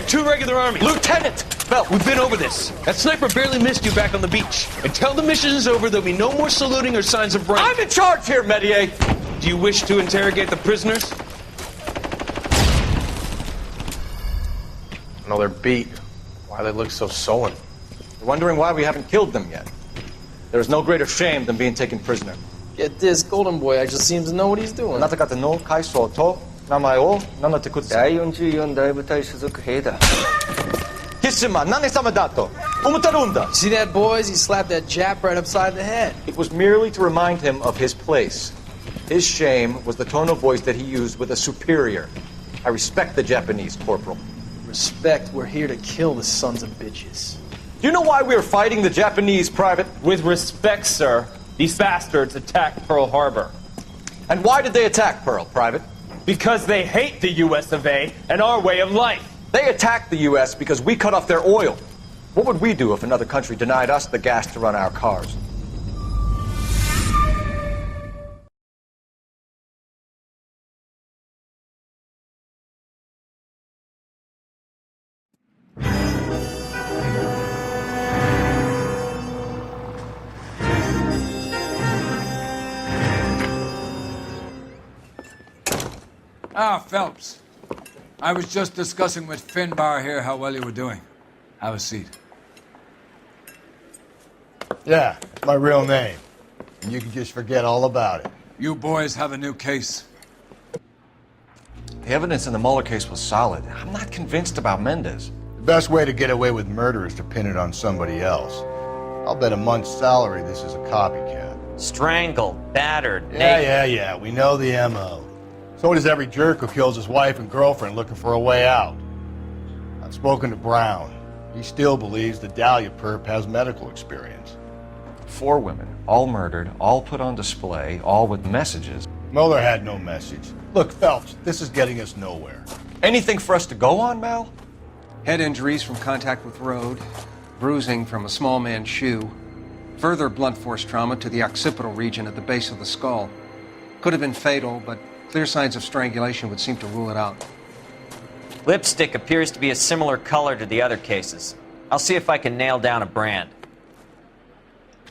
2 regular army. Lieutenant! Well, we've been over this. That sniper barely missed you back on the beach. Until the mission is over, there'll be no more saluting or signs of rank. I'm in charge here, Medier! Do you wish to interrogate the prisoners? No, they're beat. Why they look so sullen? You're wondering why we haven't killed them yet. There is no greater shame than being taken prisoner. Get this, Golden Boy actually seems to know what he's doing. あなた方の階層と名前を名乗ってください。第44大部隊所属兵だ。キスマ何様だと思ってるんだ。 See that, boys? He slapped that Jap right upside the head. It was merely to remind him of his place. His shame was the tone of voice that he used with a superior. I respect the Japanese, Corporal. Respect, we're here to kill the sons of bitches. Do you know why we are fighting the Japanese, Private? With respect, sir, these bastards attacked Pearl Harbor. And why did they attack Pearl, Private? Because they hate the US of A and our way of life. They attacked the U.S. because we cut off their oil. What would we do if another country denied us the gas to run our cars? Ah, Phelps. I was just discussing with Finbar here how well you were doing. Have a seat. Yeah, it's my real name. And you can just forget all about it. You boys have a new case. The evidence in the Mueller case was solid. I'm not convinced about Mendez. The best way to get away with murder is to pin it on somebody else. I'll bet a month's salary this is a copycat. Strangled, battered, Yeah, we know the M.O. So does every jerk who kills his wife and girlfriend looking for a way out. I've spoken to Brown. He still believes the Dahlia perp has medical experience. 4 women, all murdered, all put on display, all with messages. Mueller had no message. Look, Phelps, this is getting us nowhere. Anything for us to go on, Mal? Head injuries from contact with road, bruising from a small man's shoe, further blunt force trauma to the occipital region at the base of the skull. Could have been fatal, but clear signs of strangulation would seem to rule it out. Lipstick appears to be a similar color to the other cases. I'll see if I can nail down a brand.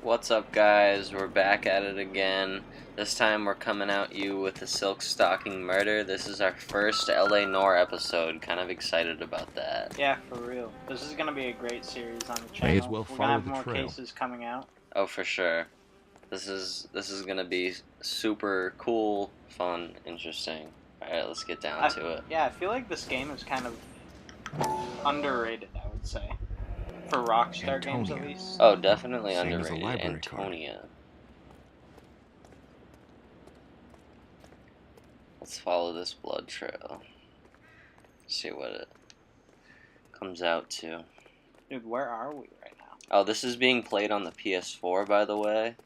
What's up, guys? We're back at it again. This time we're coming at you with the Silk Stocking Murder. This is our first L.A. Noire episode. Kind of excited about that. Yeah, for real. This is gonna be a great series on the channel. May as well We're follow gonna have the more trail. cases coming out. Oh, for sure. This is gonna be super cool, fun, interesting. Alright, let's get down to it. Yeah, I feel like this game is kind of underrated, I would say. For Rockstar games, at least. Oh, definitely Same as a underrated. library card. Antonia. Let's follow this blood trail. See what it comes out to. Dude, where are we right now? Oh, this is being played on the PS4, by the way.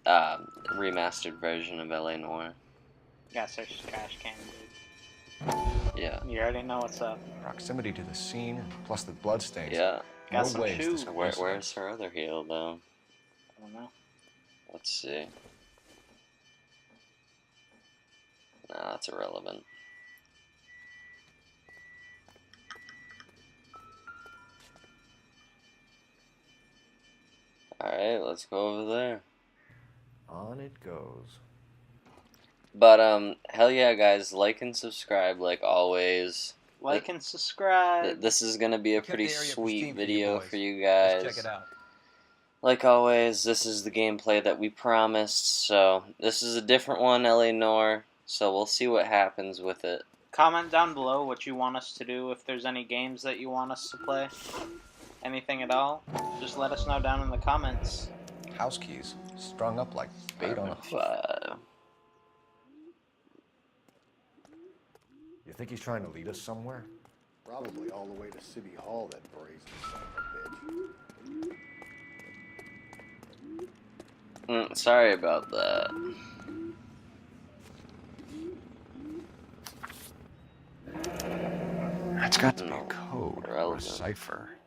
Remastered version of L.A. Noire. Got such a trash can, dude. Yeah. You already know what's up. Proximity to the scene, plus the bloodstains. Yeah. Got some shoes. Where's her other heel, though? I don't know. Let's see. Nah, that's irrelevant. Alright, let's go over there. On it goes. But, hell yeah, guys, like and subscribe like always. Like and subscribe. This is gonna be a pretty sweet video for you guys. Let's check it out. Like always, this is the gameplay that we promised, so this is a different one, L.A. Noire, so we'll see what happens with it. Comment down below what you want us to do, if there's any games that you want us to play. Anything at all. Just let us know down in the comments. House keys, strung up like bait on a hook. You think he's trying to lead us somewhere? Probably all the way to City Hall, that brazen son of a bitch. Sorry about that. That's got to be a code or a cipher.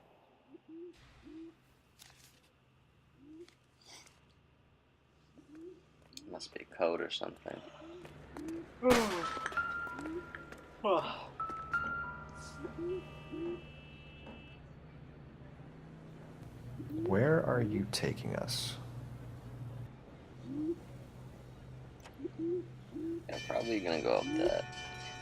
Must be a code or something. Where are you taking us? Yeah, probably gonna go up that.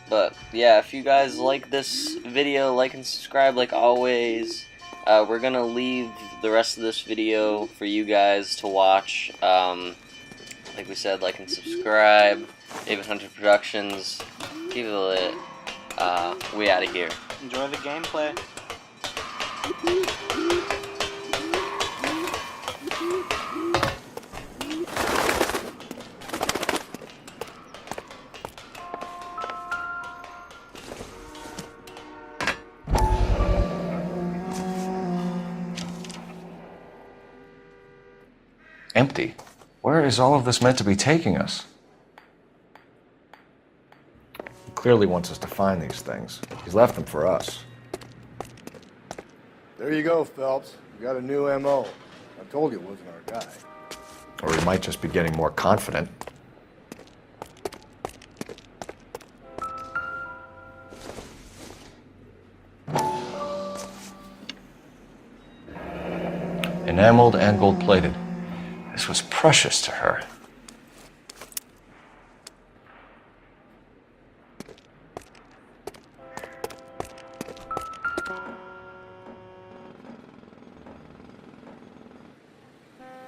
But yeah, if you guys like this video, like and subscribe like always. We're gonna leave the rest of this video for you guys to watch. Like we said, like and subscribe. David Hunter Productions. Keep it lit. We out of here. Enjoy the gameplay. Empty. Where is all of this meant to be taking us? He clearly wants us to find these things. He's left them for us. There you go, Phelps. You got a new M.O. I told you it wasn't our guy. Or he might just be getting more confident. Enameled and gold-plated. This was precious to her.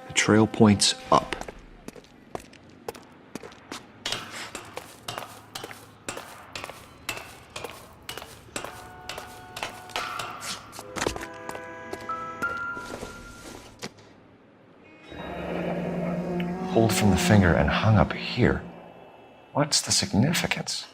The trail points up. Pulled from the finger and hung up here. What's the significance?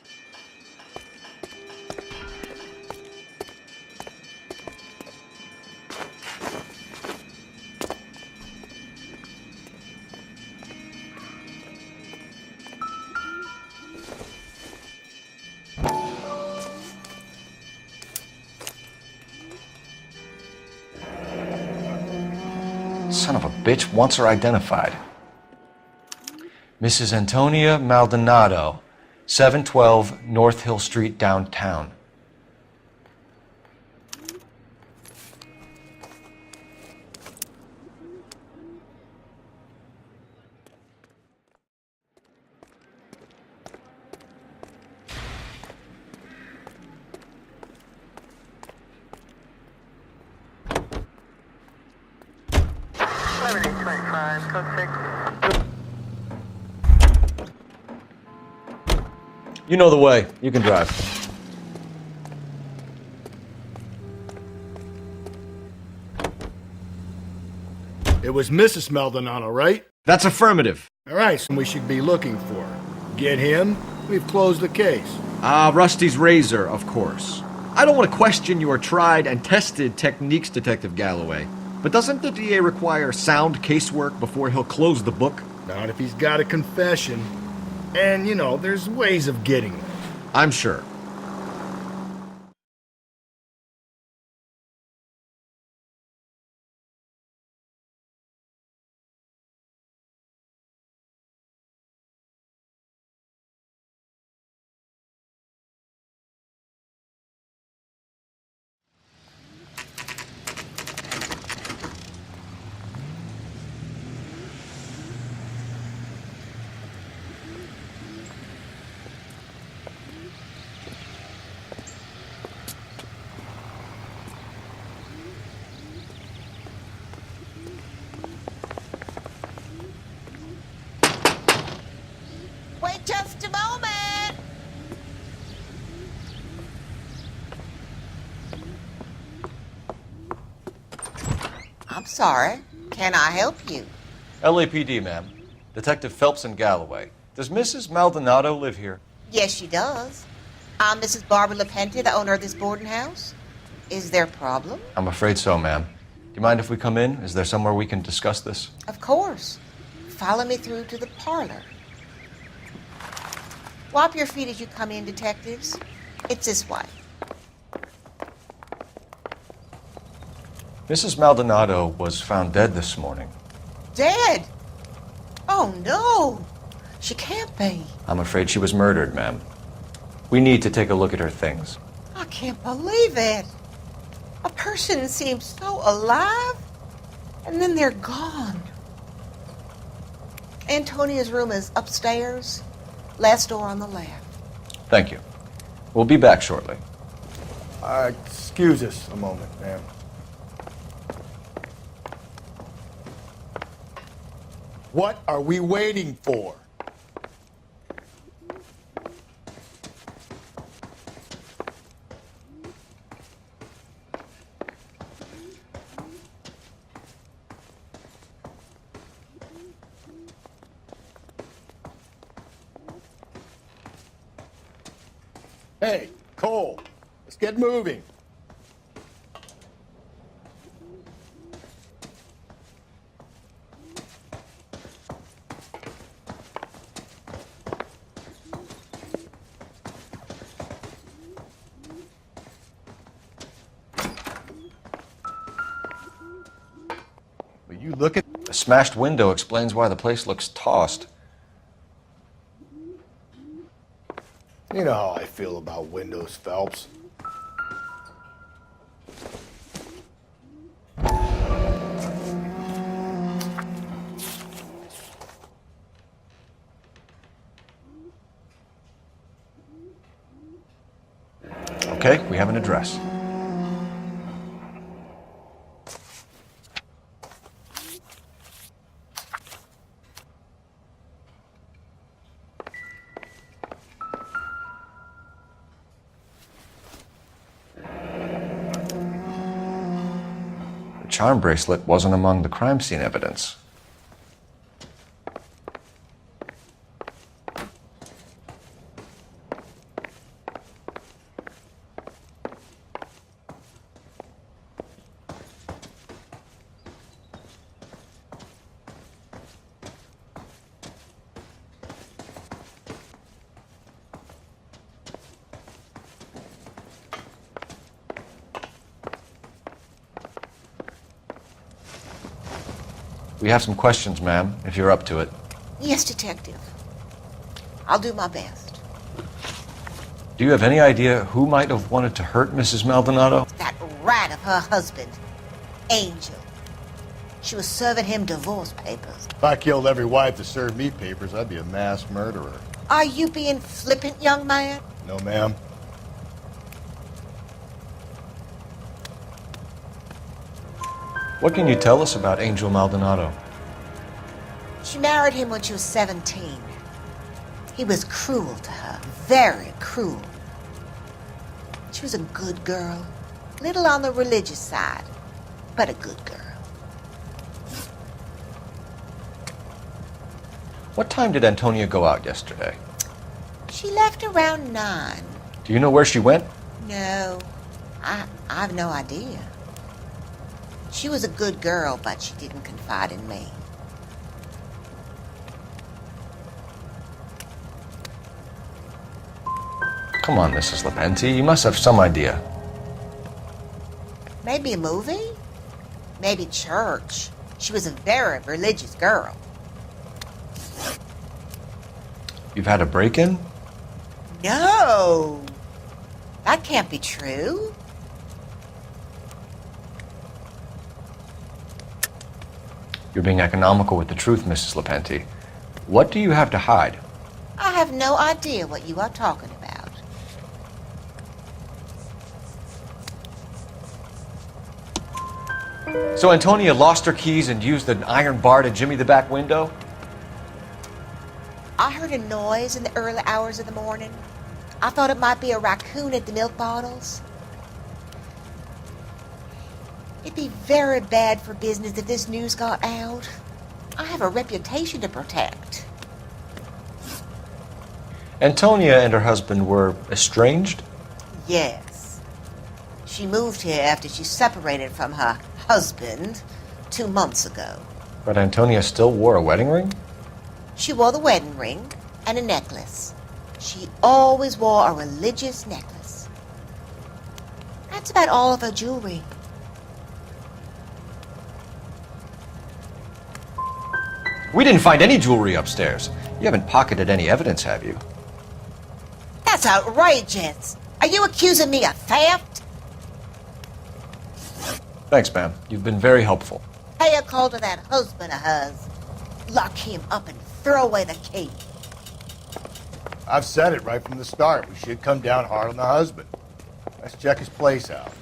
Son of a bitch wants her identified. Mrs. Antonia Maldonado, 712 North Hill Street, downtown. You know the way. You can drive. It was Mrs. Maldonado, right? That's affirmative. All right, so we should be looking for. Get him, we've closed the case. Rusty's razor, of course. I don't want to question your tried and tested techniques, Detective Galloway. But doesn't the DA require sound casework before he'll close the book? Not if he's got a confession. And, you know, there's ways of getting it. I'm sure. Wait just a moment! I'm sorry. Can I help you? LAPD, ma'am. Detective Phelps and Galloway. Does Mrs. Maldonado live here? Yes, she does. I'm Mrs. Barbara LaPente, the owner of this boarding house. Is there a problem? I'm afraid so, ma'am. Do you mind if we come in? Is there somewhere we can discuss this? Of course. Follow me through to the parlor. Wipe your feet as you come in, detectives. It's this way. Mrs. Maldonado was found dead this morning. Dead? Oh, no. She can't be. I'm afraid she was murdered, ma'am. We need to take a look at her things. I can't believe it. A person seems so alive. And then they're gone. Antonia's room is upstairs, last door on the left. Thank you. We'll be back shortly. Excuse us a moment, ma'am. What are we waiting for? Hey, Cole, let's get moving. Will you look at... The smashed window explains why the place looks tossed. You know how I feel about windows, Phelps. Okay, we have an address. The charm bracelet wasn't among the crime scene evidence. We have some questions, ma'am, if you're up to it. Yes, Detective. I'll do my best. Do you have any idea who might have wanted to hurt Mrs. Maldonado? That rat of her husband, Angel. She was serving him divorce papers. If I killed every wife to serve me papers, I'd be a mass murderer. Are you being flippant, young man? No, ma'am. What can you tell us about Angel Maldonado? She married him when she was 17. He was cruel to her, very cruel. She was a good girl, little on the religious side, but a good girl. What time did Antonia go out yesterday? She left around 9. Do you know where she went? No, I've no idea. She was a good girl, but she didn't confide in me. Come on, Mrs. Lepenti, you must have some idea. Maybe a movie? Maybe church. She was a very religious girl. You've had a break-in? No! That can't be true. You're being economical with the truth, Mrs. Lepenti. What do you have to hide? I have no idea what you are talking about. So Antonia lost her keys and used an iron bar to jimmy the back window? I heard a noise in the early hours of the morning. I thought it might be a raccoon at the milk bottles. It'd be very bad for business if this news got out. I have a reputation to protect. Antonia and her husband were estranged? Yes. She moved here after she separated from her husband 2 months ago. But Antonia still wore a wedding ring? She wore the wedding ring and a necklace. She always wore a religious necklace. That's about all of her jewelry. We didn't find any jewelry upstairs. You haven't pocketed any evidence, have you? That's outrageous. Are you accusing me of theft? Thanks, ma'am. You've been very helpful. Pay a call to that husband of hers. Lock him up and throw away the key. I've said it right from the start. We should come down hard on the husband. Let's check his place out.